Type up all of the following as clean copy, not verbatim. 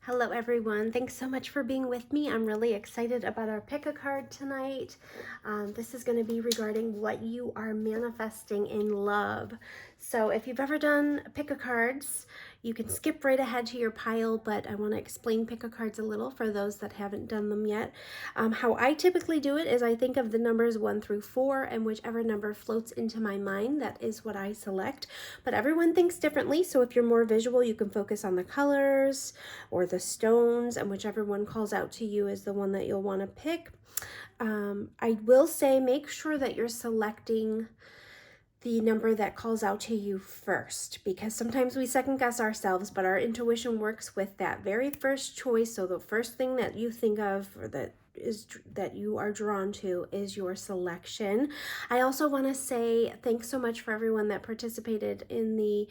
Hello everyone, thanks so much for being with me. I'm really excited about our pick a card tonight. This is going to be regarding what you are manifesting in love. So if you've ever done pick a cards, you can skip right ahead to your pile, but I want to explain pick a cards a little for those that haven't done them yet. How I typically do it is I think of the numbers 1 through 4, and whichever number floats into my mind, that is what I select. But everyone thinks differently, so if you're more visual, you can focus on the colors or the stones, and whichever one calls out to you is the one that you'll want to pick. I will say make sure that you're selecting the number that calls out to you first, because sometimes we second guess ourselves, but our intuition works with that very first choice. So the first thing that you think of, or that you are drawn to, is your selection. I also want to say thanks so much for everyone that participated in the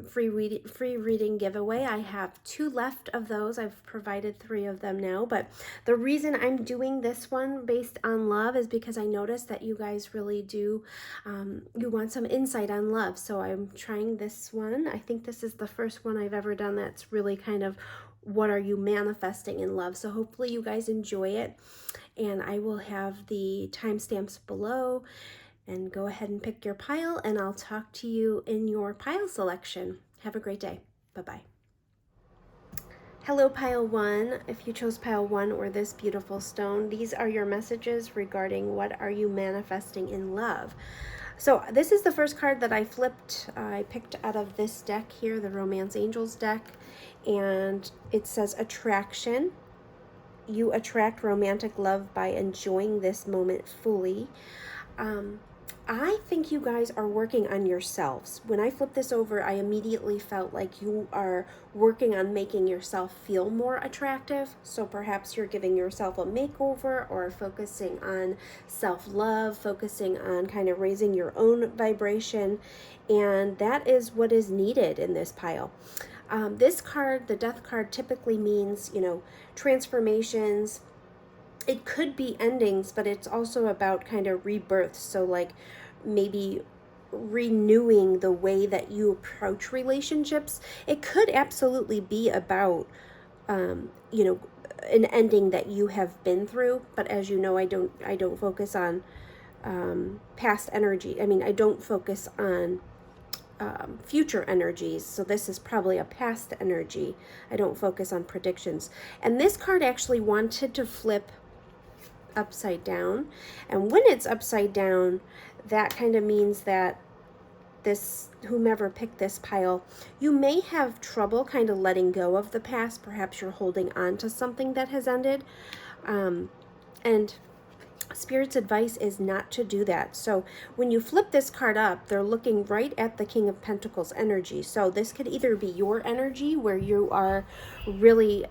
free reading giveaway. I have 2 left of those. I've provided 3 of them now, but the reason I'm doing this one based on love is because I noticed that you guys really do you want some insight on love. So I'm trying this one. I think this is the first one I've ever done that's really kind of what are you manifesting in love. So hopefully you guys enjoy it, and I will have the timestamps below, and go ahead and pick your pile, and I'll talk to you in your pile selection. Have a great day. Bye-bye. Hello, pile 1. If you chose pile 1 or this beautiful stone, these are your messages regarding what are you manifesting in love. So this is the first card that I flipped. I picked out of this deck here, the Romance Angels deck, and it says attraction. You attract romantic love by enjoying this moment fully. I think you guys are working on yourselves. When I flipped this over, I immediately felt like you are working on making yourself feel more attractive. So perhaps you're giving yourself a makeover, or focusing on self-love, focusing on kind of raising your own vibration. And that is what is needed in this pile. This card, the Death card, typically means, transformations. It could be endings, but it's also about kind of rebirth. So like maybe renewing the way that you approach relationships. It could absolutely be about, an ending that you have been through. But as you know, I don't focus on past energy. I don't focus on future energies. So this is probably a past energy. I don't focus on predictions. And this card actually wanted to flip upside down, and when it's upside down, that kind of means that this, whomever picked this pile, you may have trouble kind of letting go of the past. Perhaps you're holding on to something that has ended, and Spirit's advice is not to do that. So when you flip this card up, they're looking right at the King of Pentacles energy. So this could either be your energy, where you are really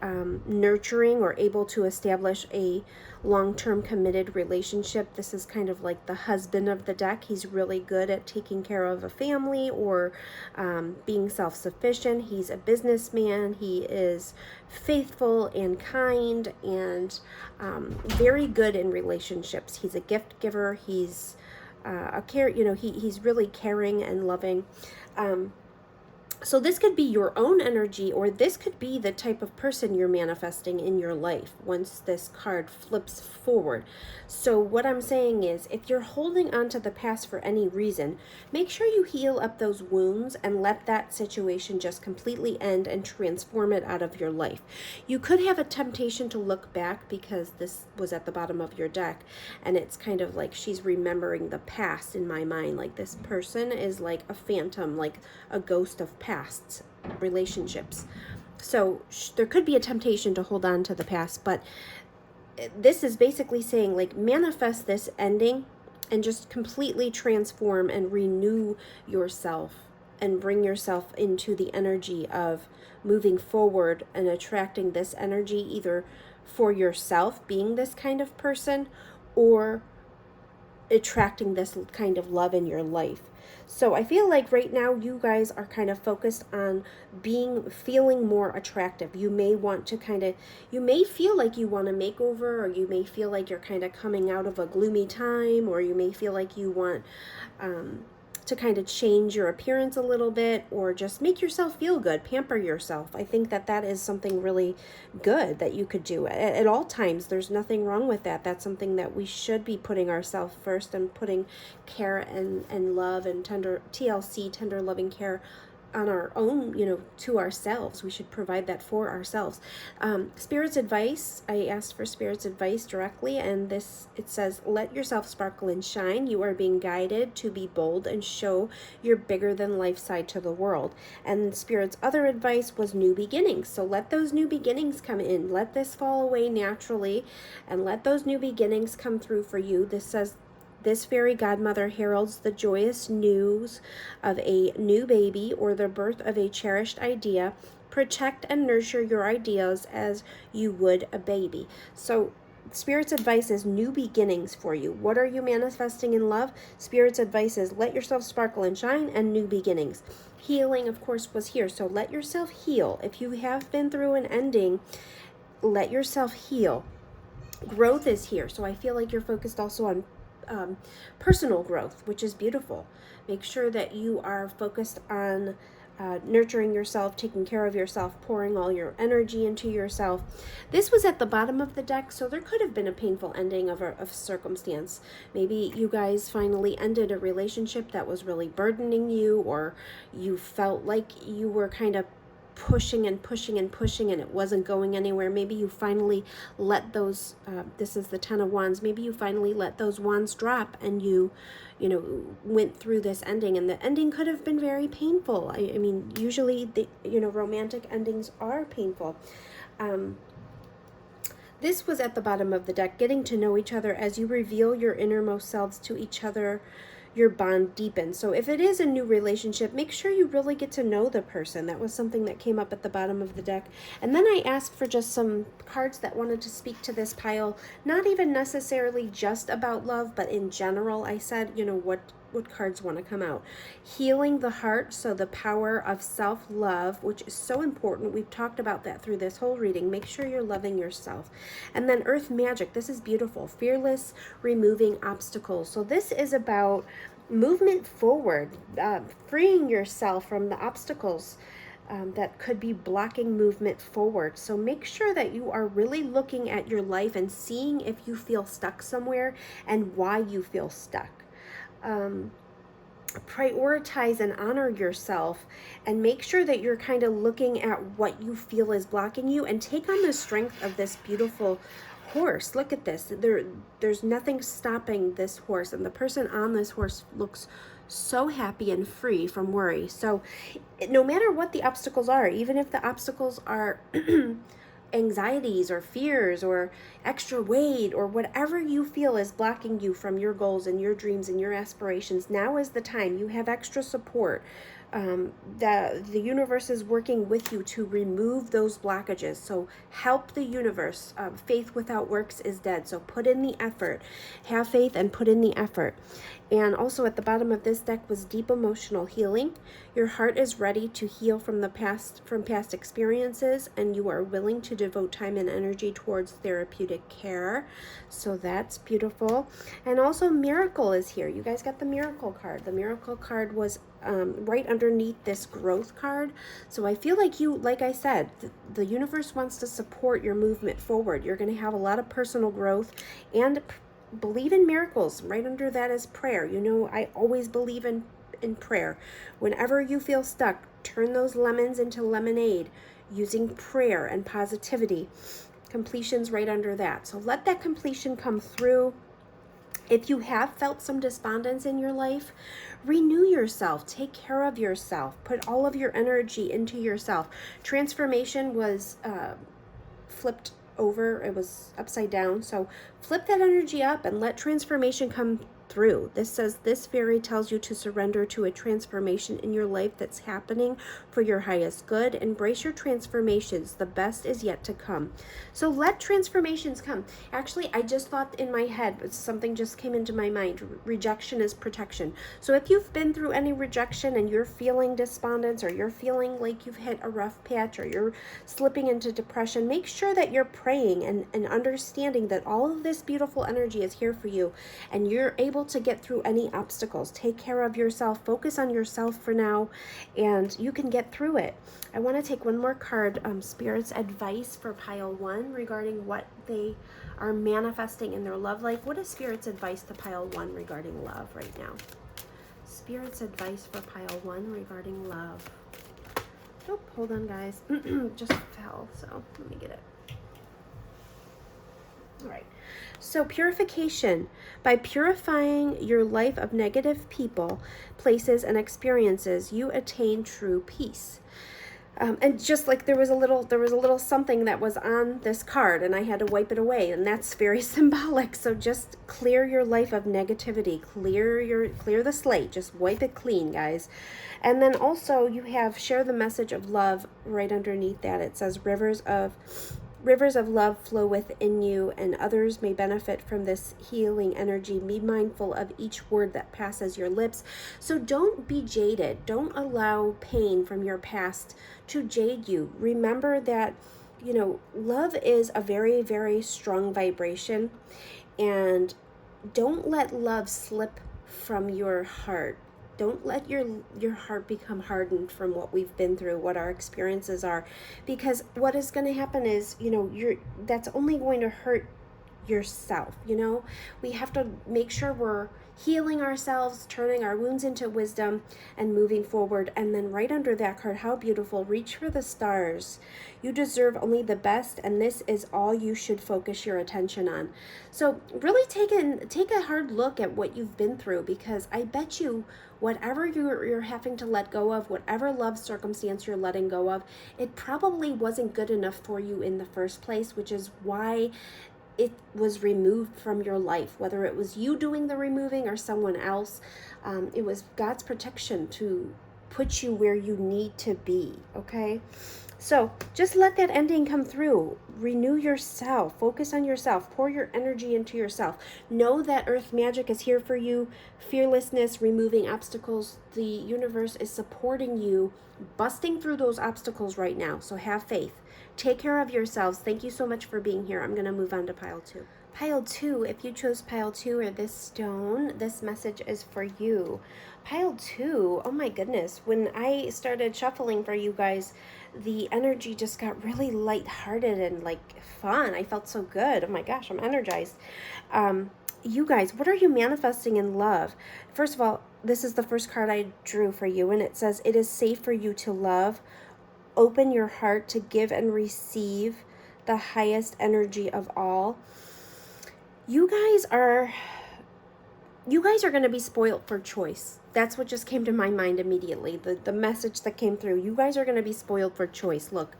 nurturing or able to establish a long-term committed relationship. This is kind of like the husband of the deck. He's really good at taking care of a family, or being self-sufficient. He's a businessman. He is faithful and kind, and very good in relationships. He's a gift giver. He's he's really caring and loving. So this could be your own energy, or this could be the type of person you're manifesting in your life once this card flips forward. So what I'm saying is, if you're holding on to the past for any reason, make sure you heal up those wounds and let that situation just completely end and transform it out of your life. You could have a temptation to look back, because this was at the bottom of your deck, and it's kind of like she's remembering the past in my mind. Like this person is like a phantom, like a ghost of past relationships. So there could be a temptation to hold on to the past, but this is basically saying, like, manifest this ending and just completely transform and renew yourself, and bring yourself into the energy of moving forward and attracting this energy, either for yourself being this kind of person, or attracting this kind of love in your life. So I feel like right now you guys are kind of focused on feeling more attractive. You may want to you may feel like you want a makeover, or you may feel like you're kind of coming out of a gloomy time, or you may feel like you want to kind of change your appearance a little bit, or just make yourself feel good, pamper yourself. I think that that is something really good that you could do at all times. There's nothing wrong with that. That's something that we should be putting ourselves first and putting care and love and tender TLC, tender loving care on our own, to ourselves. We should provide that for ourselves. Spirit's advice, I asked for Spirit's advice directly, and it says, let yourself sparkle and shine. You are being guided to be bold and show your bigger than life side to the world. And Spirit's other advice was new beginnings. So let those new beginnings come in. Let this fall away naturally, and let those new beginnings come through for you. This says, this fairy godmother heralds the joyous news of a new baby or the birth of a cherished idea. Protect and nurture your ideas as you would a baby. So Spirit's advice is new beginnings for you. What are you manifesting in love? Spirit's advice is let yourself sparkle and shine, and new beginnings. Healing, of course, was here. So let yourself heal. If you have been through an ending, let yourself heal. Growth is here. So I feel like you're focused also on personal growth, which is beautiful. Make sure that you are focused on nurturing yourself, taking care of yourself, pouring all your energy into yourself. This was at the bottom of the deck, so there could have been a painful ending of a circumstance. Maybe you guys finally ended a relationship that was really burdening you, or you felt like you were kind of pushing and pushing and pushing and it wasn't going anywhere. Maybe you finally let those this is the Ten of Wands, maybe you finally let those wands drop, and you went through this ending, and the ending could have been very painful. I mean, usually the romantic endings are painful. This was at the bottom of the deck, getting to know each other. As you reveal your innermost selves to each other, your bond deepens. So if it is a new relationship, make sure you really get to know the person. That was something that came up at the bottom of the deck. And then I asked for just some cards that wanted to speak to this pile, not even necessarily just about love, but in general. I said, what cards want to come out. Healing the heart, so the power of self-love, which is so important. We've talked about that through this whole reading. Make sure you're loving yourself. And then Earth Magic, this is beautiful. Fearless, removing obstacles. So this is about movement forward, freeing yourself from the obstacles that could be blocking movement forward. So make sure that you are really looking at your life and seeing if you feel stuck somewhere and why you feel stuck. Prioritize and honor yourself, and make sure that you're kind of looking at what you feel is blocking you, and take on the strength of this beautiful horse. Look at this. There's nothing stopping this horse, and the person on this horse looks so happy and free from worry. So no matter what the obstacles are, even if the obstacles are anxieties or fears or extra weight or whatever you feel is blocking you from your goals and your dreams and your aspirations, now is the time. You have extra support. The universe is working with you to remove those blockages. So help the universe. Faith without works is dead. So put in the effort. Have faith and put in the effort. And also at the bottom of this deck was deep emotional healing. Your heart is ready to heal from past experiences, and you are willing to devote time and energy towards therapeutic care. So that's beautiful. And also Miracle is here. You guys got the Miracle card. The Miracle card was right underneath this growth card. So I feel like like I said, the universe wants to support your movement forward. You're going to have a lot of personal growth, and believe in miracles. Right under that is prayer. I always believe in prayer. Whenever you feel stuck, turn those lemons into lemonade using prayer and positivity. Completion's right under that. So let that completion come through. If you have felt some despondence in your life, renew yourself, take care of yourself, put all of your energy into yourself. Transformation was flipped over, it was upside down. So flip that energy up and let transformation come through. This says this fairy tells you to surrender to a transformation in your life that's happening for your highest good. Embrace your transformations. The best is yet to come. So let transformations come. Actually, I just thought in my head, but something just came into my mind. Rejection is protection. So if you've been through any rejection and you're feeling despondence, or you're feeling like you've hit a rough patch, or you're slipping into depression, make sure that you're praying and understanding that all of this beautiful energy is here for you, and you're able able to get through any obstacles. Take care of yourself, focus on yourself for now, and you can get through it. I want to take one more card, Spirit's advice for pile 1 regarding what they are manifesting in their love life. What is Spirit's advice to pile 1 regarding love right now? Spirit's advice for pile 1 regarding love. Oh, hold on, guys. Just fell, so let me get it. All right. So purification. By purifying your life of negative people, places, and experiences, you attain true peace. And just like there was a little something that was on this card, and I had to wipe it away, and that's very symbolic. So just clear your life of negativity, clear the slate, just wipe it clean, guys. And then also you have share the message of love right underneath that. It says rivers of love flow within you, and others may benefit from this healing energy. Be mindful of each word that passes your lips. So don't be jaded. Don't allow pain from your past to jade you. Remember that, love is a very, very strong vibration, and don't let love slip from your heart. Don't let your heart become hardened from what we've been through, what our experiences are, because what is going to happen is, that's only going to hurt yourself. We have to make sure we're healing ourselves, turning our wounds into wisdom, and moving forward. And then right under that card, how beautiful, reach for the stars. You deserve only the best, and this is all you should focus your attention on. So really take a hard look at what you've been through, because I bet you whatever you're having to let go of, whatever love circumstance you're letting go of, it probably wasn't good enough for you in the first place, which is why it was removed from your life. Whether it was you doing the removing or someone else, it was God's protection to put you where you need to be, okay? So just let that ending come through. Renew yourself. Focus on yourself. Pour your energy into yourself. Know that earth magic is here for you. Fearlessness, removing obstacles. The universe is supporting you, busting through those obstacles right now. So have faith. Take care of yourselves. Thank you so much for being here. I'm going to move on to pile 2. Pile 2, if you chose pile 2 or this stone, this message is for you. Pile 2, oh my goodness. When I started shuffling for you guys, the energy just got really lighthearted and fun. I felt so good. Oh my gosh, I'm energized. You guys, what are you manifesting in love? First of all, this is the first card I drew for you, and it says, it is safe for you to love. Open your heart to give and receive the highest energy of all. You guys are going to be spoiled for choice. That's what just came to my mind immediately. The message that came through. You guys are going to be spoiled for choice. Look,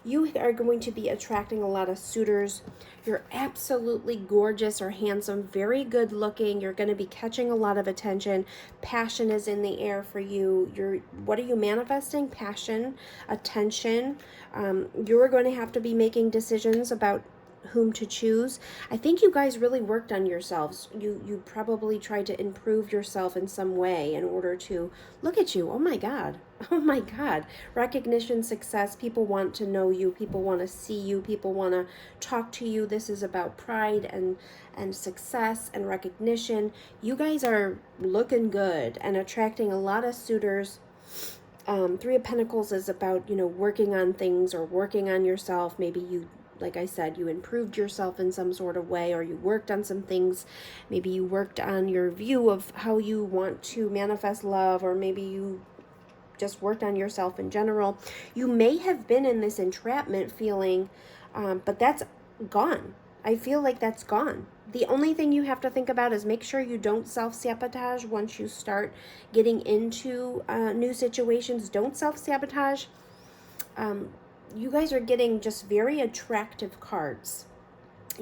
you are going to be attracting a lot of suitors. You're absolutely gorgeous or handsome, very good looking. You're going to be catching a lot of attention. Passion is in the air for you. What are you manifesting? Passion, attention. You're going to have to be making decisions about whom to choose. I think you guys really worked on yourselves. You probably tried to improve yourself in some way in order to look at you. Oh my God. Recognition, success. People want to know you. People want to see you. People want to talk to you. This is about pride and success and recognition. You guys are looking good and attracting a lot of suitors. Three of Pentacles is about, working on things or working on yourself. Maybe you, like I said, you improved yourself in some sort of way, or you worked on some things. Maybe you worked on your view of how you want to manifest love, or maybe you just worked on yourself in general. You may have been in this entrapment feeling, but that's gone. I feel like that's gone. The only thing you have to think about is make sure you don't self-sabotage once you start getting into new situations. Don't self-sabotage. You guys are getting just very attractive cards.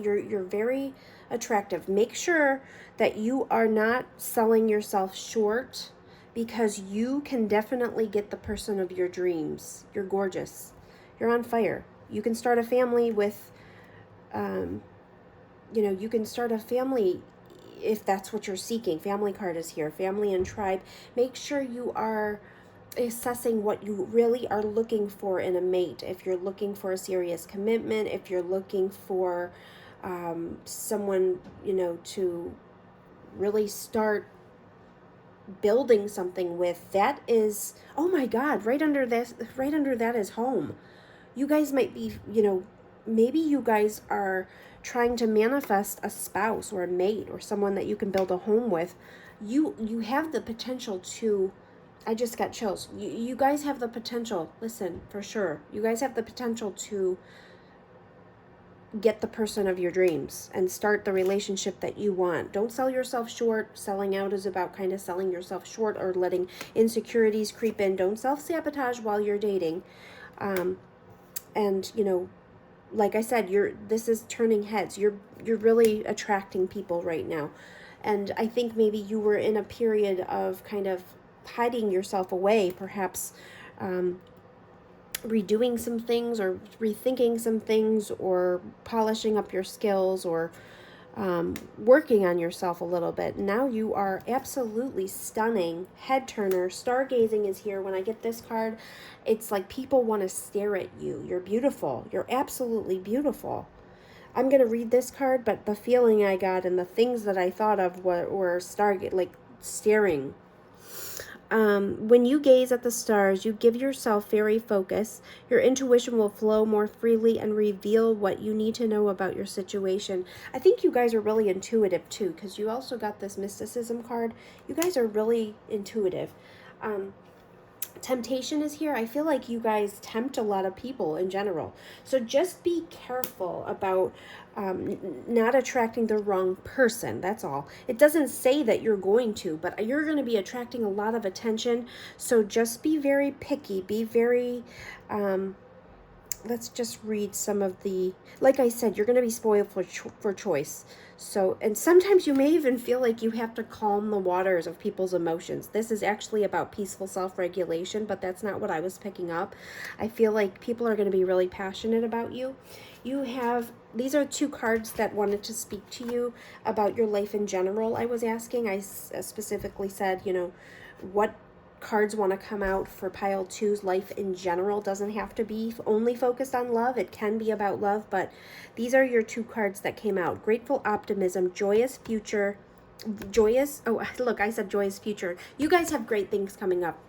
You're very attractive. Make sure that you are not selling yourself short, because you can definitely get the person of your dreams. You're gorgeous. You're on fire. You can start a family with, you can start a family if that's what you're seeking. Family card is here. Family and tribe. Make sure you are assessing what you really are looking for in a mate. If you're looking for a serious commitment, if you're looking for someone, to really start building something with, that is, oh my God, right under that is home. You guys might be, maybe you guys are trying to manifest a spouse or a mate or someone that you can build a home with. You have the potential to, I just got chills. You guys have the potential, listen, for sure. You guys have the potential to get the person of your dreams and start the relationship that you want. Don't sell yourself short. Selling out is about kind of selling yourself short or letting insecurities creep in. Don't self-sabotage while you're dating. And like I said, this is turning heads. You're really attracting people right now. And I think maybe you were in a period of kind of hiding yourself away, perhaps redoing some things or rethinking some things or polishing up your skills or working on yourself a little bit. Now you are absolutely stunning. Head turner. Stargazing is here. When I get this card, it's like people want to stare at you. You're beautiful. You're absolutely beautiful. I'm going to read this card, but the feeling I got and the things that I thought of were staring. When you gaze at the stars, you give yourself fairy focus. Your intuition will flow more freely and reveal what you need to know about your situation. I think you guys are really intuitive too, because you also got this mysticism card. You guys are really intuitive. Temptation is here. I feel like you guys tempt a lot of people in general. So just be careful about not attracting the wrong person. That's all. It doesn't say that you're going to, but you're going to be attracting a lot of attention. So just be very picky. Be very... let's just read some of the... Like I said, you're going to be spoiled for choice. So, and sometimes you may even feel like you have to calm the waters of people's emotions. This is actually about peaceful self-regulation, but that's not what I was picking up. I feel like people are going to be really passionate about you. You have, these are 2 cards that wanted to speak to you about your life in general. I was asking, I specifically said, what cards want to come out for pile 2's life in general. Doesn't have to be only focused on love. It can be about love, but these are your 2 cards that came out. Grateful optimism, joyous future, look, I said joyous future. You guys have great things coming up.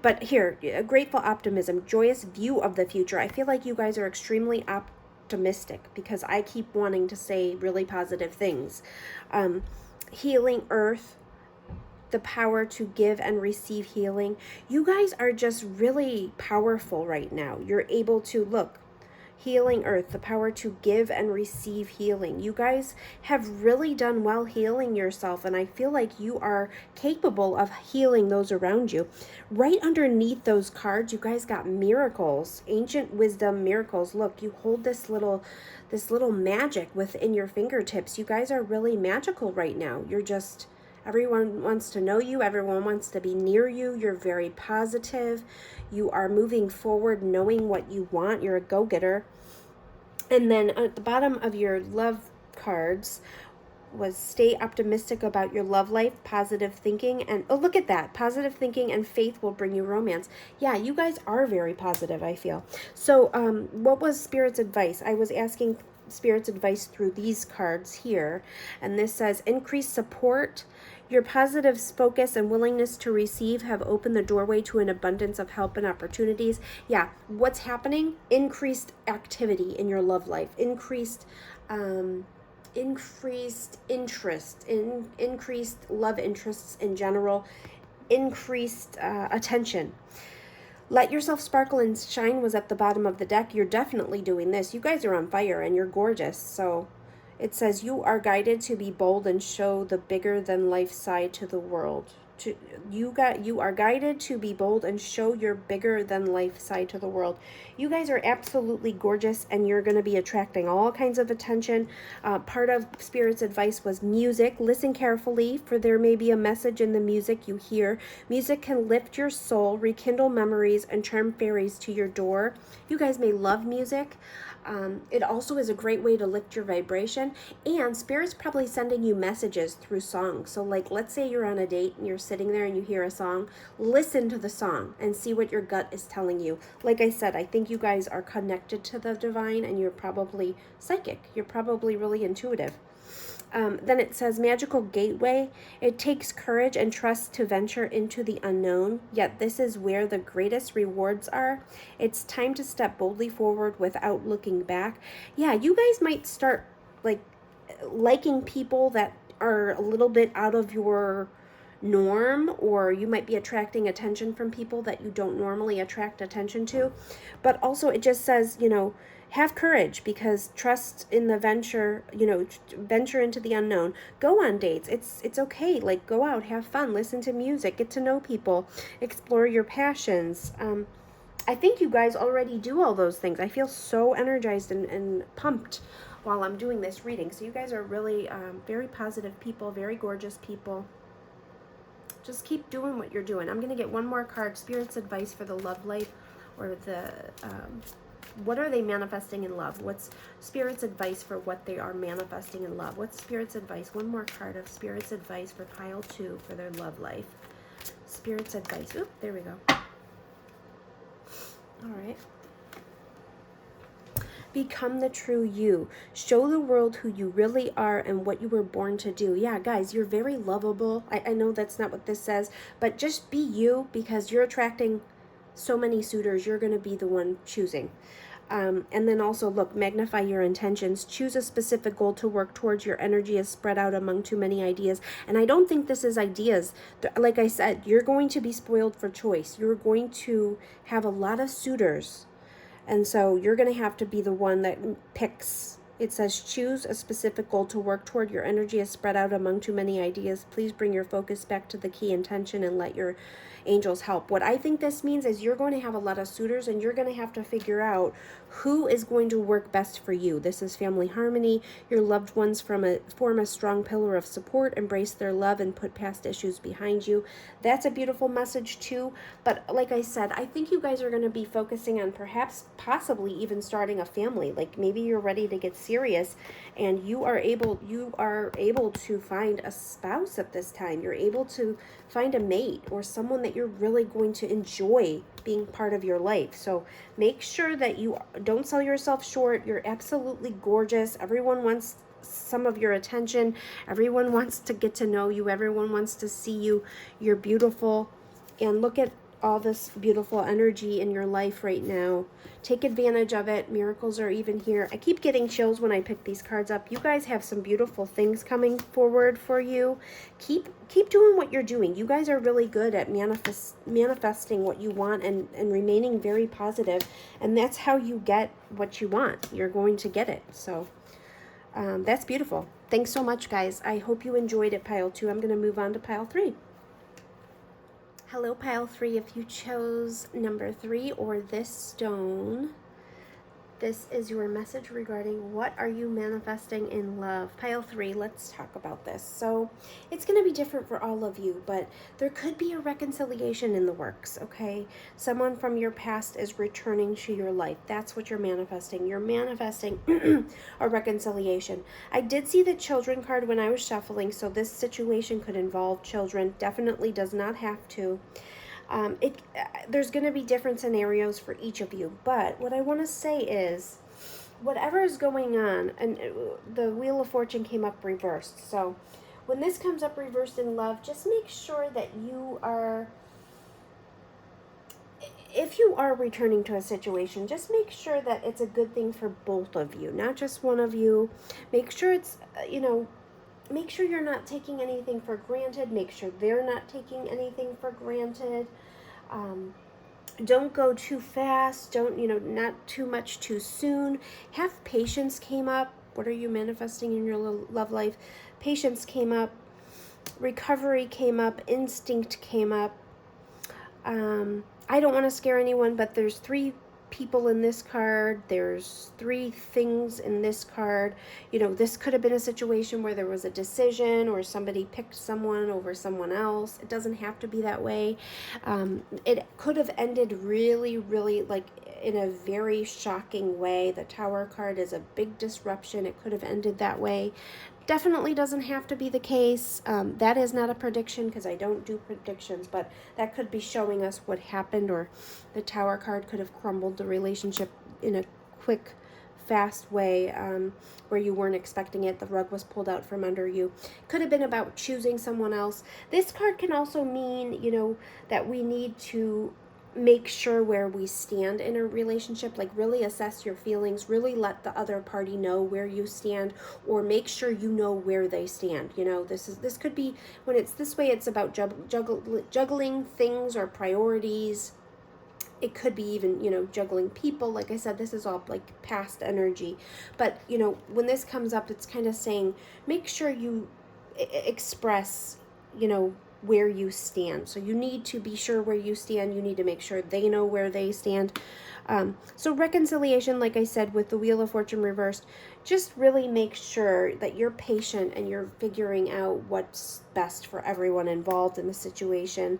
But here, grateful optimism, joyous view of the future. I feel like you guys are extremely optimistic because I keep wanting to say really positive things. Healing earth, the power to give and receive healing. You guys are just really powerful right now. You're able to, look, healing earth, the power to give and receive healing. You guys have really done well healing yourself, and I feel like you are capable of healing those around you. Right underneath those cards, you guys got miracles, ancient wisdom, miracles. Look, you hold this little magic within your fingertips. You guys are really magical right now. You're just... Everyone wants to know you. Everyone wants to be near you. You're very positive. You are moving forward, knowing what you want. You're a go-getter. And then at the bottom of your love cards was stay optimistic about your love life, positive thinking. And oh, look at that. Positive thinking and faith will bring you romance. Yeah, you guys are very positive, I feel. So what was Spirit's advice? I was asking Spirit's advice through these cards here. And this says increase support. Your positive focus and willingness to receive have opened the doorway to an abundance of help and opportunities. Yeah, what's happening? Increased activity in your love life. Increased interest, increased love interests in general. Increased attention. Let yourself sparkle and shine was at the bottom of the deck. You're definitely doing this. You guys are on fire and you're gorgeous. So... It says you are guided to be bold and show the bigger than life side to the world. You are guided to be bold and show your bigger than life side to the world. You guys are absolutely gorgeous, and you're going to be attracting all kinds of attention. Part of Spirit's advice was music. Listen carefully, for there may be a message in the music you hear. Music can lift your soul, rekindle memories, and charm fairies to your door. You guys may love music. It also is a great way to lift your vibration, and Spirit's probably sending you messages through songs. So like, let's say you're on a date and you're sitting there and you hear a song, listen to the song and see what your gut is telling you. Like I said, I think you guys are connected to the divine, and you're probably psychic. You're probably really intuitive. Then it says magical gateway. It takes courage and trust to venture into the unknown, yet this is where the greatest rewards are. It's time to step boldly forward without looking back. Yeah, you guys might start like liking people that are a little bit out of your norm, or you might be attracting attention from people that you don't normally attract attention to. But also it just says, you know, have courage, because trust in the venture, you know, venture into the unknown. Go on dates. It's okay. Like, go out, have fun, listen to music, get to know people, explore your passions. I think you guys already do all those things. I feel so energized and pumped while I'm doing this reading. So you guys are really very positive people, very gorgeous people. Just keep doing what you're doing. I'm going to get one more card, Spirit's advice for the love life, or the, what are they manifesting in love? What's Spirit's advice for what they are manifesting in love? What's Spirit's advice? One more card of Spirit's advice for pile 2 for their love life. Spirit's advice. Oop, there we go. All right. Become the true you. Show the world who you really are and what you were born to do. Yeah, guys, you're very lovable. I know that's not what this says, but just be you, because you're attracting so many suitors. You're going to be the one choosing. And then also, look, magnify your intentions. Choose a specific goal to work towards. Your energy is spread out among too many ideas. And I don't think this is ideas. Like I said, you're going to be spoiled for choice. You're going to have a lot of suitors. And so you're going to have to be the one that picks. It says, choose a specific goal to work toward. Your energy is spread out among too many ideas. Please bring your focus back to the key intention and let your angels help. What I think this means is you're going to have a lot of suitors, and you're going to have to figure out who is going to work best for you. This is family harmony. Your loved ones form a strong pillar of support, embrace their love, and put past issues behind you. That's a beautiful message too. But like I said, I think you guys are going to be focusing on possibly even starting a family. Like, maybe you're ready to get serious, and you are able to find a spouse at this time. You're able to find a mate or someone that you're really going to enjoy being part of your life. So make sure that you don't sell yourself short. You're absolutely gorgeous. Everyone wants some of your attention. Everyone wants to get to know you. Everyone wants to see you. You're beautiful. And look at all this beautiful energy in your life right now. Take advantage of it. Miracles are even here. I keep getting chills when I pick these cards up. You guys have some beautiful things coming forward for you. Keep doing what you're doing. You guys are really good at manifesting what you want and remaining very positive. And that's how you get what you want. You're going to get it. So that's beautiful. Thanks so much, guys. I hope you enjoyed it, pile 2. I'm going to move on to pile 3. Hello, pile 3. If you chose number 3 or this stone, this is your message regarding what are you manifesting in love. Pile 3, let's talk about this. So it's going to be different for all of you, but there could be a reconciliation in the works, okay? Someone from your past is returning to your life. That's what you're manifesting. You're manifesting a reconciliation. I did see the children card when I was shuffling, so this situation could involve children. Definitely does not have to. There's going to be different scenarios for each of you, but what I want to say is whatever is going on, and the Wheel of Fortune came up reversed, so when this comes up reversed in love, just make sure that you are, if you are returning to a situation, just make sure that it's a good thing for both of you, not just one of you. Make sure it's, make sure you're not taking anything for granted. Make sure they're not taking anything for granted. Don't go too fast. Don't, not too much too soon. Have patience came up. What are you manifesting in your love life? Patience came up. Recovery came up. Instinct came up. I don't want to scare anyone, but there's 3 people in this card. There's 3 things in this card. This could have been a situation where there was a decision or somebody picked someone over someone else. It doesn't have to be that way. It could have ended really, really like in a very shocking way. The Tower card is a big disruption. It could have ended that way. Definitely doesn't have to be the case. That is not a prediction because I don't do predictions, but that could be showing us what happened, or the Tower card could have crumbled the relationship in a quick fast way, where you weren't expecting it. The rug was pulled out from under you. Could have been about choosing someone else. This card can also mean, you know, that we need to make sure where we stand in a relationship, like really assess your feelings, really let the other party know where you stand, or make sure you know where they stand. You know, this could be, when it's this way, it's about juggling things or priorities. It could be even, you know, juggling people. Like I said, this is all like past energy. But, you know, when this comes up, it's kind of saying, make sure you express, you know, where you stand. So you need to be sure where you stand. You need to make sure they know where they stand. So reconciliation, like I said, with the Wheel of Fortune reversed, just really make sure that you're patient and you're figuring out what's best for everyone involved in the situation.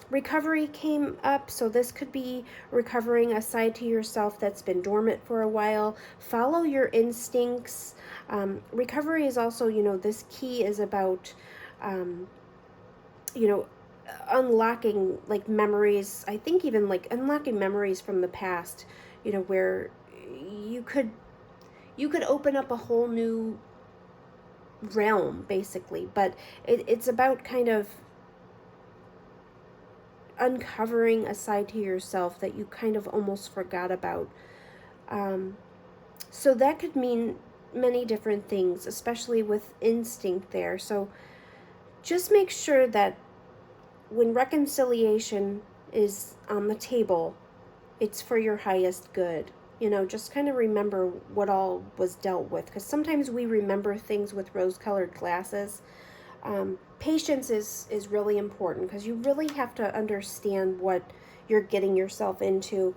Recovery came up, so this could be recovering a side to yourself that's been dormant for a while. Follow your instincts. Recovery is also, you know, this key is about, you know, unlocking like memories. I think even like unlocking memories from the past, you know, where you could open up a whole new realm basically. But it's about kind of uncovering a side to yourself that you kind of almost forgot about. So that could mean many different things, especially with instinct there. So just make sure that when reconciliation is on the table, it's for your highest good. You know, just kind of remember what all was dealt with, because sometimes we remember things with rose-colored glasses. Patience is really important, because you really have to understand what you're getting yourself into.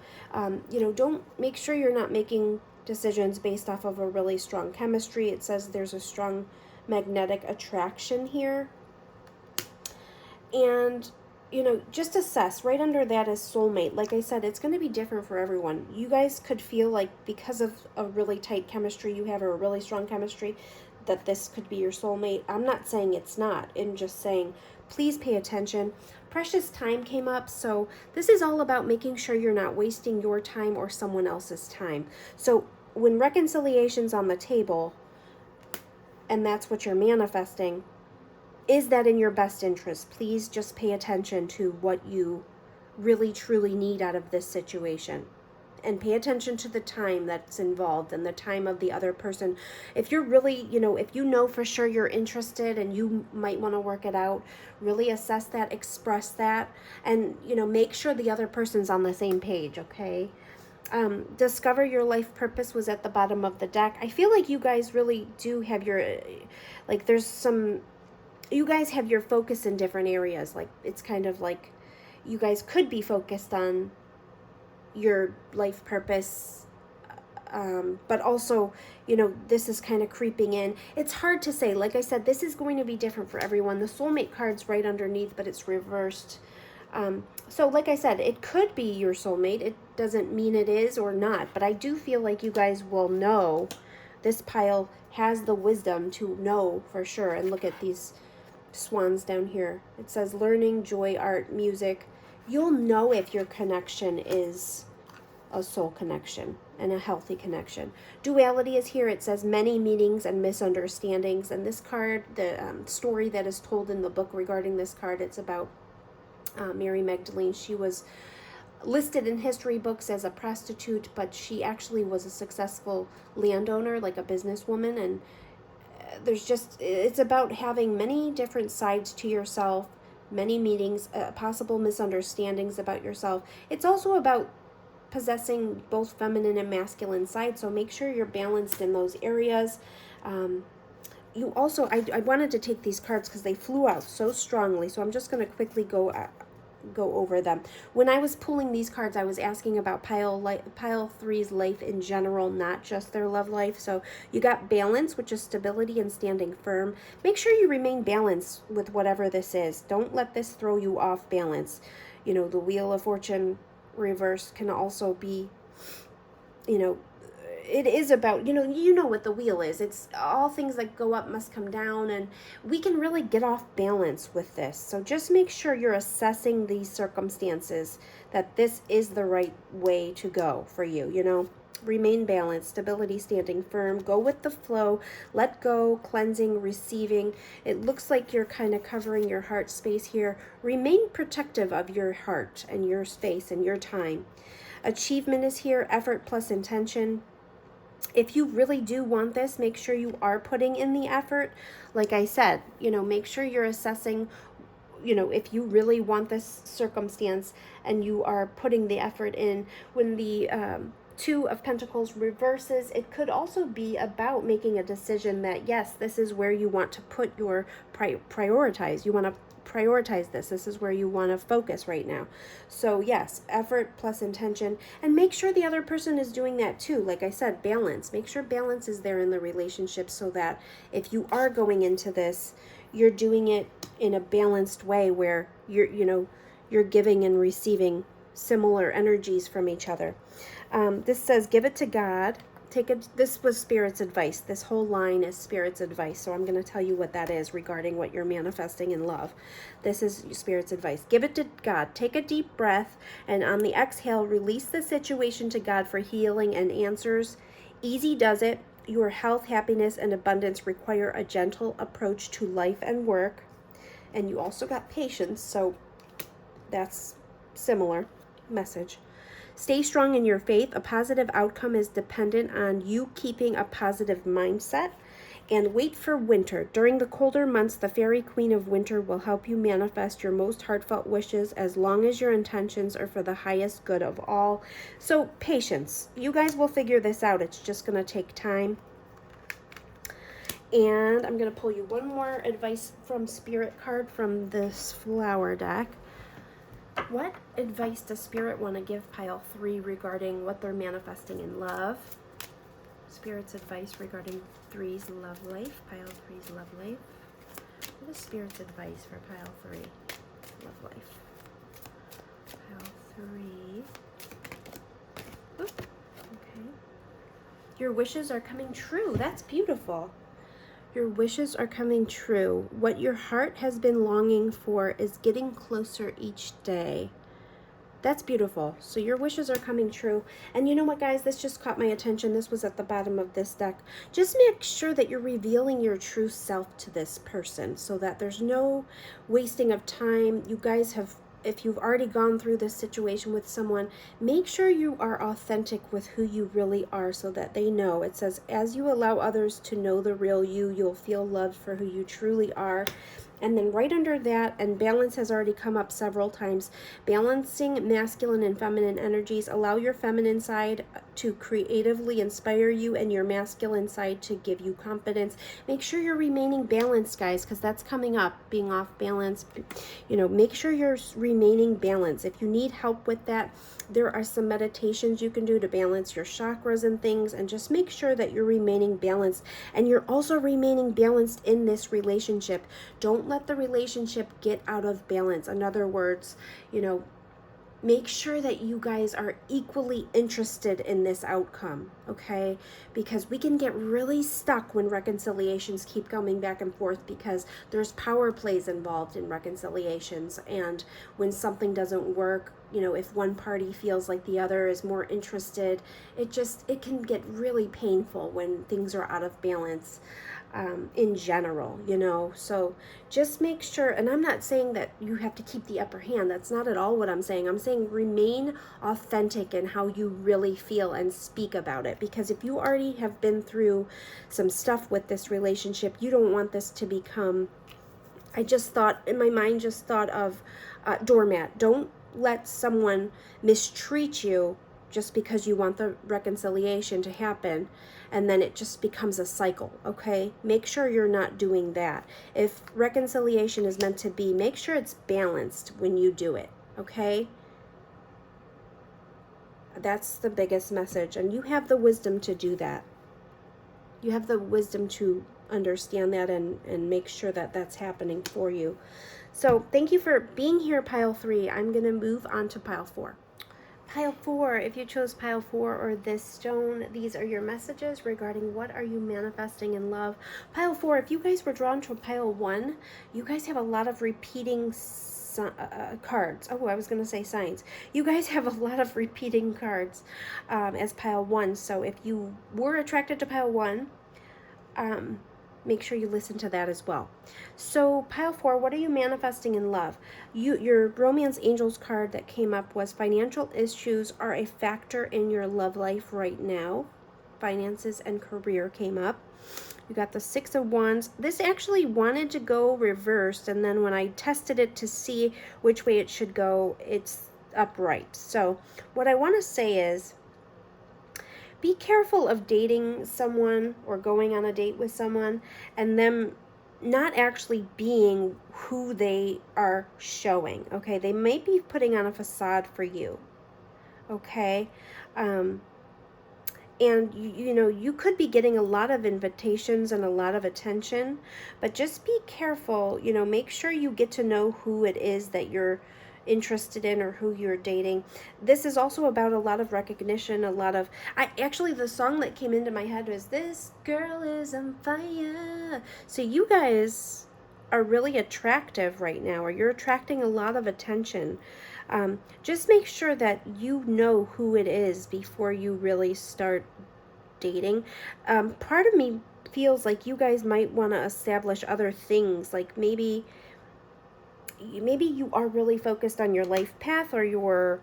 You know, don't make sure you're not making decisions based off of a really strong chemistry. It says there's a strong magnetic attraction here. And, you know, just assess. Right under that is soulmate. Like I said, it's going to be different for everyone. You guys could feel like because of a really tight chemistry you have, or a really strong chemistry, that this could be your soulmate. I'm not saying it's not. I'm just saying, please pay attention. Precious time came up, so this is all about making sure you're not wasting your time or someone else's time. So when reconciliation's on the table, and that's what you're manifesting, is that in your best interest? Please just pay attention to what you really truly need out of this situation, and pay attention to the time that's involved and the time of the other person. If you're really, you know, if you know for sure you're interested and you might want to work it out, really assess that, express that, and, you know, make sure the other person's on the same page, okay? Discover your life purpose was at the bottom of the deck. I feel like you guys really do have your, like, there's some, you guys have your focus in different areas. Like, it's kind of like you guys could be focused on your life purpose, but also, you know, this is kind of creeping in. It's hard to say. Like I said, this is going to be different for everyone. The soulmate card's right underneath, but it's reversed. So like I said, it could be your soulmate. It doesn't mean it is or not, but I do feel like you guys will know. This pile has the wisdom to know for sure. And look at these swans down here. It says learning, joy, art, music. You'll know if your connection is a soul connection and a healthy connection. Duality is here. It says many meanings and misunderstandings. And this card, the story that is told in the book regarding this card, it's about Mary Magdalene. She was listed in history books as a prostitute, but she actually was a successful landowner, like a businesswoman. And there's just, it's about having many different sides to yourself, many meanings, possible misunderstandings about yourself. It's also about possessing both feminine and masculine sides, so make sure you're balanced in those areas. You also, I wanted to take these cards because they flew out so strongly, so I'm just going to quickly go over them. When I was pulling these cards, I was asking about pile 3's life in general, not just their love life. So you got balance, which is stability and standing firm. Make sure you remain balanced with whatever this is. Don't let this throw you off balance. You know, the Wheel of Fortune reverse can also be, you know, it is about, you know what the wheel is. It's all things that go up must come down, and we can really get off balance with this. So just make sure you're assessing these circumstances, that this is the right way to go for you, you know. Remain balanced, stability, standing firm, go with the flow, let go, cleansing, receiving. It looks like you're kind of covering your heart space here. Remain protective of your heart and your space and your time. Achievement is here, effort plus intention. If you really do want this, make sure you are putting in the effort. Like I said, make sure you're assessing, if you really want this circumstance and you are putting the effort in. When the Two of Pentacles reverses, it could also be about making a decision that, yes, this is where you want to put your prioritize. You want to prioritize this. This is where you want to focus right now. So yes, effort plus intention, and make sure the other person is doing that too. Like I said, balance. Make sure balance is there in the relationship so that if you are going into this, you're doing it in a balanced way where you're giving and receiving similar energies from each other. This says, give it to God. This was Spirit's advice. This whole line is Spirit's advice. So I'm going to tell you what that is regarding what you're manifesting in love. This is Spirit's advice. Give it to God. Take a deep breath, and on the exhale, release the situation to God for healing and answers. Easy does it. Your health, happiness, and abundance require a gentle approach to life and work. And you also got patience, so that's similar message. Stay strong in your faith. A positive outcome is dependent on you keeping a positive mindset. And wait for winter. During the colder months, the Fairy Queen of Winter will help you manifest your most heartfelt wishes as long as your intentions are for the highest good of all. So patience. You guys will figure this out. It's just going to take time. And I'm going to pull you one more advice from Spirit card from this flower deck. What advice does Spirit want to give pile 3 regarding what they're manifesting in love? Spirit's advice regarding 3's love life, pile 3's love life. What is Spirit's advice for pile 3, love life? Pile 3. Oop, okay. Your wishes are coming true. That's beautiful. Your wishes are coming true. What your heart has been longing for is getting closer each day. That's beautiful. So your wishes are coming true. And you know what, guys? This just caught my attention. This was at the bottom of this deck. Just make sure that you're revealing your true self to this person so that there's no wasting of time. You guys have, if you've already gone through this situation with someone, make sure you are authentic with who you really are so that they know. It says, as you allow others to know the real you, you'll feel loved for who you truly are. And then right under that, and balance has already come up several times, balancing masculine and feminine energies. Allow your feminine side to creatively inspire you and your masculine side to give you confidence. Make sure you're remaining balanced, guys, because that's coming up, being off balance. Make sure you're remaining balanced. If you need help with that, there are some meditations you can do to balance your chakras and things, and just make sure that you're remaining balanced. And you're also remaining balanced in this relationship. Don't let the relationship get out of balance. In other words, make sure that you guys are equally interested in this outcome, okay? Because we can get really stuck when reconciliations keep coming back and forth because there's power plays involved in reconciliations. And when something doesn't work, if one party feels like the other is more interested, it can get really painful when things are out of balance. In general, so just make sure, and I'm not saying that you have to keep the upper hand. That's not at all what I'm saying. I'm saying remain authentic in how you really feel and speak about it, because if you already have been through some stuff with this relationship, you don't want this to become, I just thought, in my mind just thought of doormat. Don't let someone mistreat you just because you want the reconciliation to happen, and then it just becomes a cycle, okay? Make sure you're not doing that. If reconciliation is meant to be, make sure it's balanced when you do it, okay? That's the biggest message, and you have the wisdom to do that. You have the wisdom to understand that and make sure that that's happening for you. So thank you for being here, pile 3. I'm going to move on to pile 4. Pile 4, if you chose pile 4 or this stone, these are your messages regarding what are you manifesting in love. Pile 4, if you guys were drawn to pile 1, you guys have a lot of repeating cards. Oh, I was going to say signs. You guys have a lot of repeating cards as pile 1. So if you were attracted to pile 1, make sure you listen to that as well. So pile 4, what are you manifesting in love? Your romance angels card that came up was financial issues are a factor in your love life right now. Finances and career came up. You got the 6 of Wands. This actually wanted to go reversed, and then when I tested it to see which way it should go, it's upright. So what I want to say is, be careful of dating someone or going on a date with someone and them not actually being who they are showing, okay? They may be putting on a facade for you, okay? And you know, you could be getting a lot of invitations and a lot of attention, but just be careful, you know, make sure you get to know who it is that you're interested in or who you're dating. This is also about a lot of recognition, a lot of, actually the song that came into my head was "This Girl Is on Fire." So you guys are really attractive right now, or you're attracting a lot of attention. Just make sure that you know who it is before you really start dating. Part of me feels like you guys might want to establish other things, like maybe you are really focused on your life path or your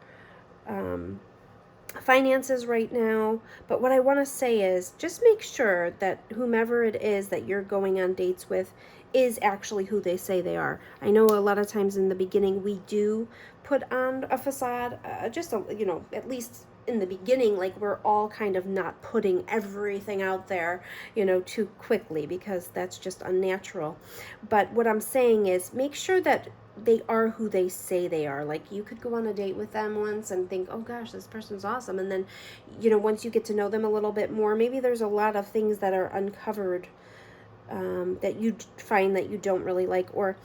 finances right now. But what I want to say is, just make sure that whomever it is that you're going on dates with is actually who they say they are. I know a lot of times in the beginning we do put on a facade, you know, at least in the beginning, like we're all kind of not putting everything out there, you know, too quickly, because that's just unnatural. But what I'm saying is, make sure that they are who they say they are. Like, you could go on a date with them once and think, oh gosh, this person's awesome, and then, you know, once you get to know them a little bit more, maybe there's a lot of things that are uncovered that you find that you don't really like, or,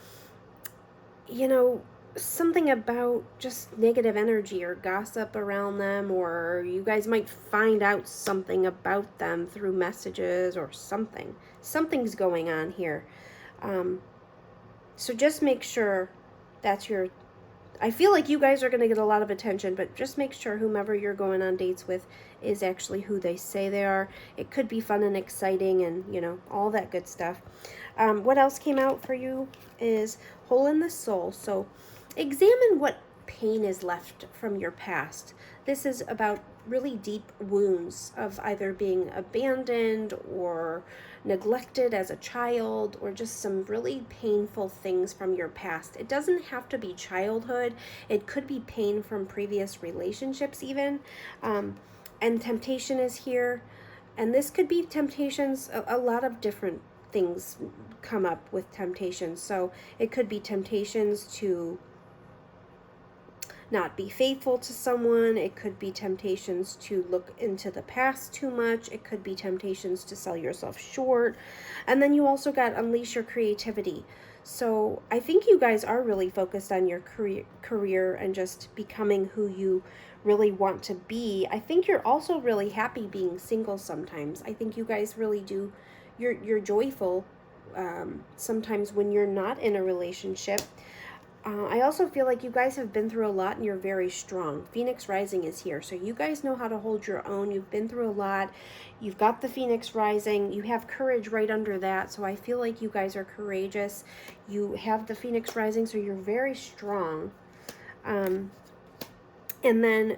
you know, something about just negative energy or gossip around them, or you guys might find out something about them through messages or something's going on here. So just make sure that's your, I feel like you guys are going to get a lot of attention, but just make sure whomever you're going on dates with is actually who they say they are. It could be fun and exciting and, you know, all that good stuff. What else came out for you is hole in the soul. So examine what pain is left from your past. This is about really deep wounds of either being abandoned or neglected as a child, or just some really painful things from your past. It doesn't have to be childhood. It could be pain from previous relationships even. And temptation is here. And this could be temptations, a lot of different things come up with temptations. So it could be temptations to not be faithful to someone. It could be temptations to look into the past too much. It could be temptations to sell yourself short. And then you also got unleash your creativity. So I think you guys are really focused on your career and just becoming who you really want to be. I think you're also really happy being single sometimes. I think you guys really do. You're joyful sometimes when you're not in a relationship. I also feel like you guys have been through a lot and you're very strong. Phoenix Rising is here. So you guys know how to hold your own. You've been through a lot. You've got the Phoenix Rising. You have courage right under that. So I feel like you guys are courageous. You have the Phoenix Rising, so you're very strong. And then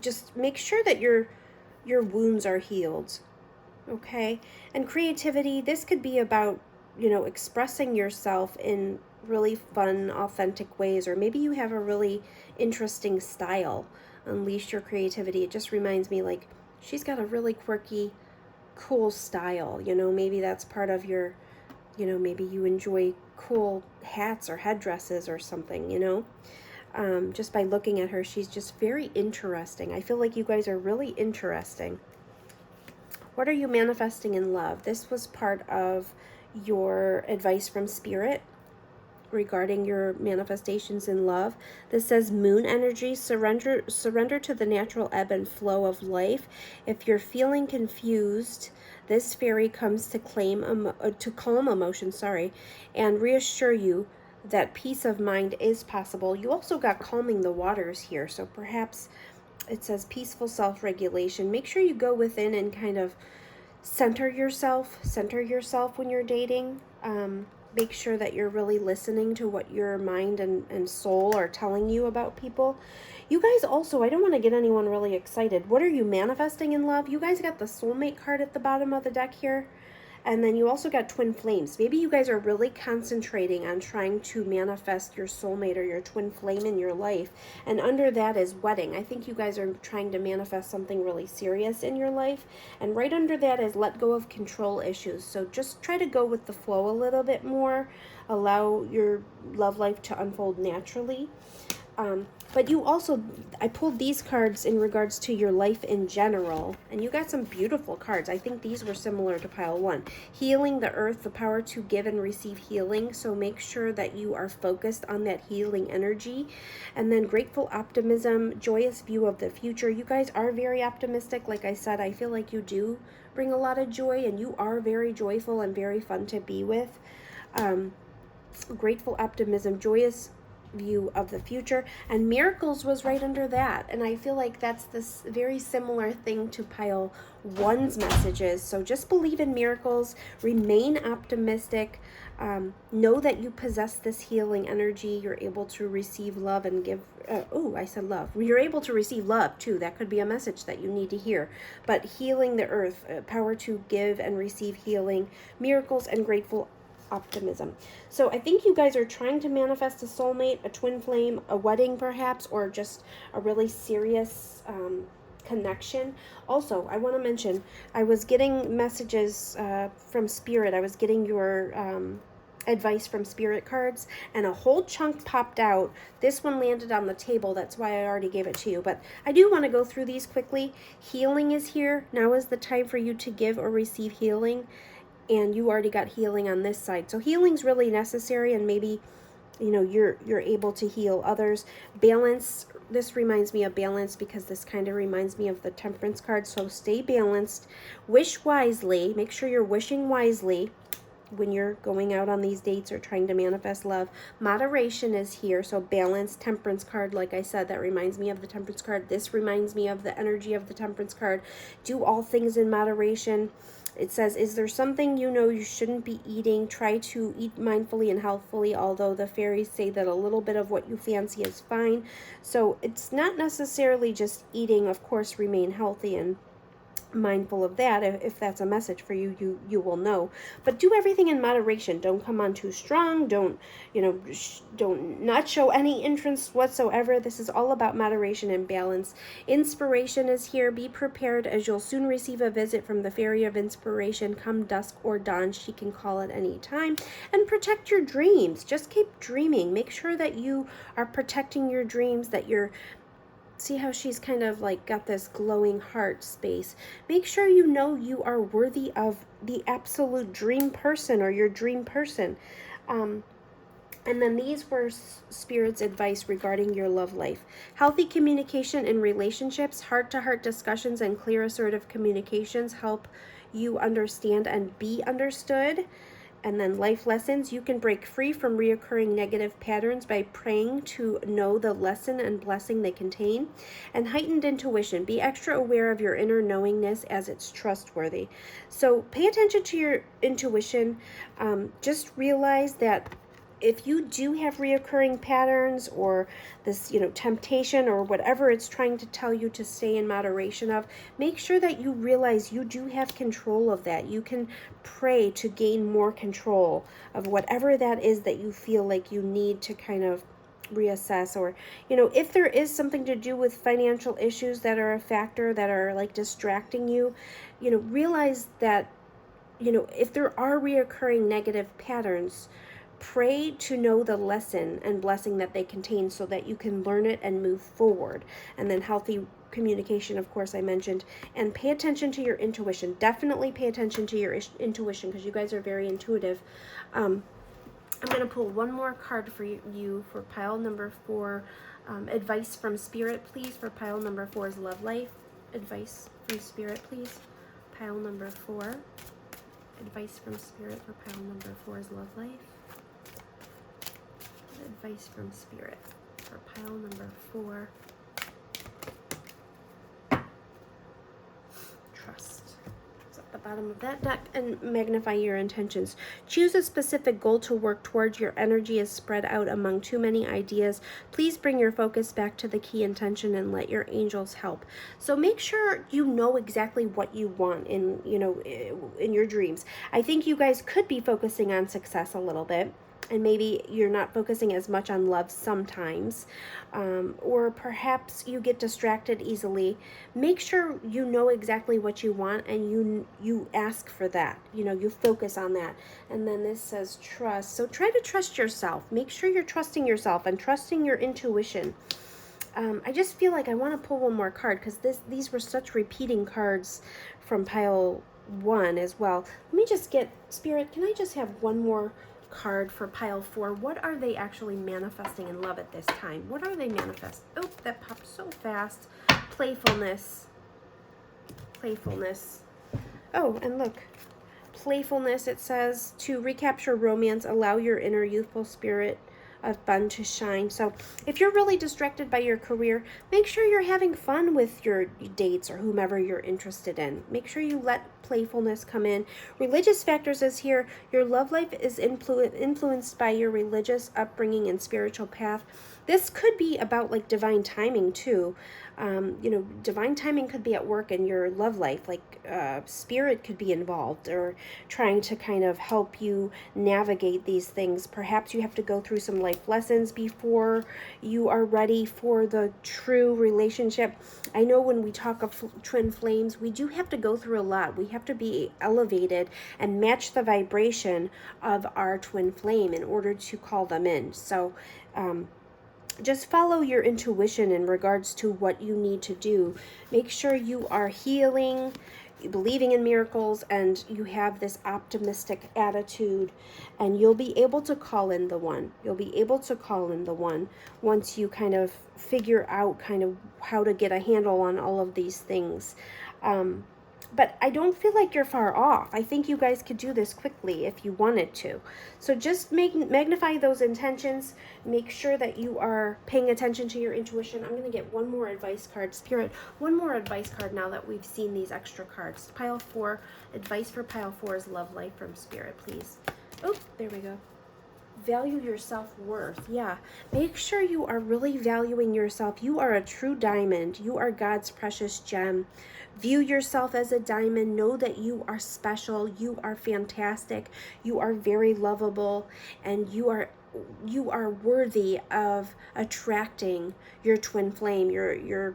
just make sure that your wounds are healed. Okay? And creativity, this could be about, you know, expressing yourself in really fun, authentic ways, or maybe you have a really interesting style. Unleash your creativity. It just reminds me, like, she's got a really quirky, cool style, you know. Maybe that's part of your, you know, maybe you enjoy cool hats or headdresses or something, you know. Just by looking at her, she's just very interesting. I feel like you guys are really interesting. What are you manifesting in love? This was part of your advice from Spirit regarding your manifestations in love. This says moon energy, surrender to the natural ebb and flow of life. If you're feeling confused, this fairy comes to calm emotion, and reassure you that peace of mind is possible. You also got calming the waters here. So perhaps it says peaceful self-regulation. Make sure you go within and kind of center yourself when you're dating. Make sure that you're really listening to what your mind and soul are telling you about people. You guys also, I don't want to get anyone really excited. What are you manifesting in love? You guys got the soulmate card at the bottom of the deck here. And then you also got twin flames. Maybe you guys are really concentrating on trying to manifest your soulmate or your twin flame in your life. And under that is wedding. I think you guys are trying to manifest something really serious in your life. And right under that is let go of control issues. So just try to go with the flow a little bit more. Allow your love life to unfold naturally. But you also, I pulled these cards in regards to your life in general, and you got some beautiful cards. I think these were similar to pile 1. Healing the earth, the power to give and receive healing. So make sure that you are focused on that healing energy. And then grateful optimism, joyous view of the future. You guys are very optimistic. Like I said, I feel like you do bring a lot of joy, and you are very joyful and very fun to be with. Grateful optimism, joyous view of the future, and miracles was right under that. And I feel like that's this very similar thing to pile 1's messages. So just believe in miracles, remain optimistic, know that you possess this healing energy. You're able to receive love and give. I said love. You're able to receive love too. That could be a message that you need to hear. But healing the earth, power to give and receive healing, miracles, and grateful optimism. So I think you guys are trying to manifest a soulmate, a twin flame, a wedding perhaps, or just a really serious connection. Also, I want to mention, I was getting messages from Spirit. I was getting your advice from Spirit cards, and a whole chunk popped out. This one landed on the table. That's why I already gave it to you. But I do want to go through these quickly. Healing is here. Now is the time for you to give or receive healing. And you already got healing on this side. So healing's really necessary, and maybe, you know, you're able to heal others. Balance, this reminds me of balance because this kind of reminds me of the Temperance card. So stay balanced. Wish wisely. Make sure you're wishing wisely when you're going out on these dates or trying to manifest love. Moderation is here. So balance, Temperance card, like I said, that reminds me of the Temperance card. This reminds me of the energy of the Temperance card. Do all things in moderation. It says, is there something you know you shouldn't be eating? Try to eat mindfully and healthfully, although the fairies say that a little bit of what you fancy is fine. So it's not necessarily just eating. Of course, remain healthy and mindful of that. If that's a message for you, you will know. But do everything in moderation. Don't come on too strong. Don't don't not show any interest whatsoever. This is all about moderation and balance. Inspiration is here. Be prepared, as you'll soon receive a visit from the Fairy of Inspiration. Come dusk or dawn, she can call at any time. And protect your dreams. Just keep dreaming. Make sure that you are protecting your dreams, that you're see how she's kind of like got this glowing heart space. Make sure you know you are worthy of the absolute dream person or your dream person. And then these were Spirit's advice regarding your love life. Healthy communication in relationships, heart-to-heart discussions, and clear assertive communications help you understand and be understood. And then life lessons, you can break free from reoccurring negative patterns by praying to know the lesson and blessing they contain. And heightened intuition, be extra aware of your inner knowingness as it's trustworthy. So pay attention to your intuition. Just realize that if you do have reoccurring patterns or this, temptation or whatever it's trying to tell you to stay in moderation of, make sure that you realize you do have control of that. You can pray to gain more control of whatever that is that you feel like you need to kind of reassess. Or, if there is something to do with financial issues that are a factor that are like distracting you, realize that, if there are reoccurring negative patterns, pray to know the lesson and blessing that they contain so that you can learn it and move forward. And then healthy communication, of course, I mentioned. And pay attention to your intuition. Definitely pay attention to your intuition because you guys are very intuitive. I'm going to pull one more card for you for pile number 4. Advice from Spirit, please, for pile number 4's love life. Advice from Spirit, please. Pile number 4. Advice from Spirit for pile number 4's love life. advice from Spirit for pile number 4. Trust. It's at the bottom of that deck. And magnify your intentions. Choose a specific goal to work towards. Your energy is spread out among too many ideas. Please bring your focus back to the key intention and let your angels help. So make sure you know exactly what you want in, you know, in your dreams. I think you guys could be focusing on success a little bit. And maybe you're not focusing as much on love sometimes, or perhaps you get distracted easily. Make sure you know exactly what you want and you ask for that. You know, you focus on that. And then this says trust. So try to trust yourself. Make sure you're trusting yourself and trusting your intuition. I just feel like I want to pull one more card because these were such repeating cards from pile 1 as well. Let me just get, Spirit, can I just have one more card for pile 4? What are they actually manifesting in love at this time? What are they manifest? Oh, that popped so fast. Playfulness. Playfulness. Oh, and look. Playfulness, it says, to recapture romance, allow your inner youthful spirit of fun to shine. So if you're really distracted by your career, make sure you're having fun with your dates or whomever you're interested in. Make sure you let playfulness come in. Religious factors is here. Your love life is influenced by your religious upbringing and spiritual path. This could be about like divine timing too. You know, divine timing could be at work in your love life, like spirit could be involved or trying to kind of help you navigate these things. Perhaps you have to go through some life lessons before you are ready for the true relationship. I know when we talk of twin flames, we do have to go through a lot. We have to be elevated and match the vibration of our twin flame in order to call them in. So, just follow your intuition in regards to what you need to do. Make sure you are healing, believing in miracles, and you have this optimistic attitude, and you'll be able to call in the one. You'll be able to call in the one once you kind of figure out kind of how to get a handle on all of these things. But I don't feel like you're far off. I think you guys could do this quickly if you wanted to. So just magnify those intentions. Make sure that you are paying attention to your intuition. I'm going to get one more advice card. Spirit, one more advice card now that we've seen these extra cards. Pile 4, advice for pile 4 is love life from Spirit, please. Oh, there we go. Value your self-worth. Yeah, make sure you are really valuing yourself. You are a true diamond. You are God's precious gem. View yourself as a diamond. Know that you are special. You are fantastic. You are very lovable, and you are worthy of attracting your twin flame, your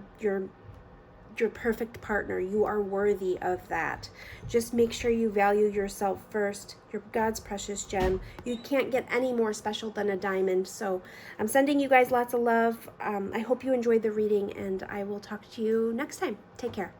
perfect partner. You are worthy of that. Just make sure you value yourself first. You're God's precious gem. You can't get any more special than a diamond. So I'm sending you guys lots of love. I hope you enjoyed the reading, and I will talk to you next time. Take care.